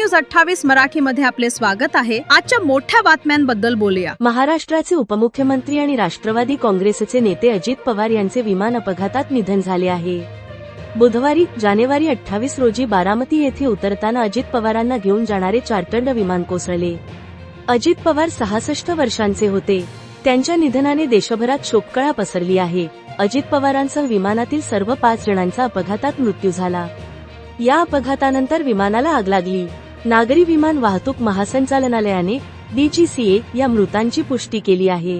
News 28 मराठीमध्ये आपले स्वागत आहे। आजच्या मोठ्या बातम्यांबद्दल बोलूया। महाराष्ट्राचे उपमुख्यमंत्री आणि राष्ट्रवादी काँग्रेसचे नेते अजित पवार यांचे विमान अपघातात निधन झाले आहे। बुधवारी जानेवारी 28 रोजी बारामती येथे उतरताना अजित पवारांना घेऊन जाणारे चार्टर्ड विमान कोसळले। अजित पवार 66 वर्षांचे होते। त्यांच्या निधनाने देशभरात शोककळा पसरली आहे। अजित पवारांसह विमानातील सर्व 5 जणांचा अपघातात मृत्यू झाला। या अपघातानंतर विमानाला आग लागली। नागरी विमान वाहतूक महासंचालनालयाने DGCA या मृतांची पुष्टी केली आहे।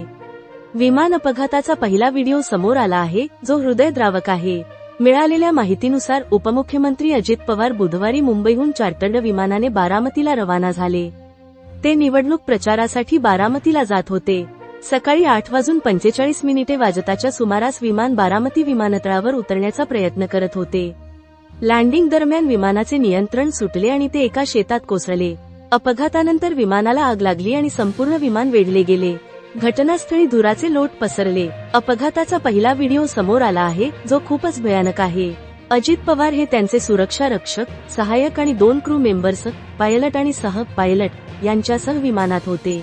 विमान अपघाताचा पहिला व्हिडिओ समोर आला आहे, जो हृदयद्रावक आहे। मिळालेल्या माहितीनुसार उपमुख्यमंत्री अजित पवार बुधवारी मुंबईहून चार्टर्ड विमानाने बारामतीला रवाना झाले। ते निवडणूक प्रचारासाठी बारामतीला जात होते। सकाळी 8:45 वाजताच्या सुमारास विमान बारामती विमानतळावर उतरण्याचा प्रयत्न करत होते। लँडिंग दरम्यान विमानाचे नियंत्रण सुटले आणि ते एका शेतात कोसळले। अपघातानंतर विमानाला आग लागली आणि संपूर्ण विमान वेढले गेले। घटनास्थळी धुराचे लोट पसरले। अपघाताचा पहिला व्हिडिओ समोर आला आहे, जो खूपच भयानक आहे। अजित पवार हे त्यांचे सुरक्षा रक्षक, सहाय्यक आणि 2 क्रू मेंबर्स, पायलट आणि सह-पायलट यांच्यासह विमानात होते।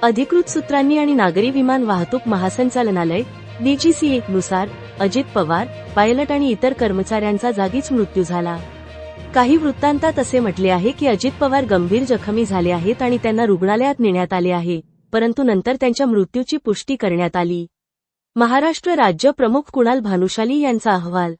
अधिकृत सूत्रांनी आणि नागरी विमान वाहतूक महासंचालनालय DGCA नुसार अजित पवार, पायलट आणि इतर कर्मचाऱ्यांचा जागीच मृत्यू झाला। काही वृत्तांतात असे म्हटले आहे की अजित पवार गंभीर जखमी झाले आहेत आणि त्यांना रुग्णालयात नेण्यात आले आहे, परंतु नंतर त्यांच्या मृत्यूची पुष्टी करण्यात आली। महाराष्ट्र राज्य प्रमुख कुणाल भानुशाली यांचा अहवाल।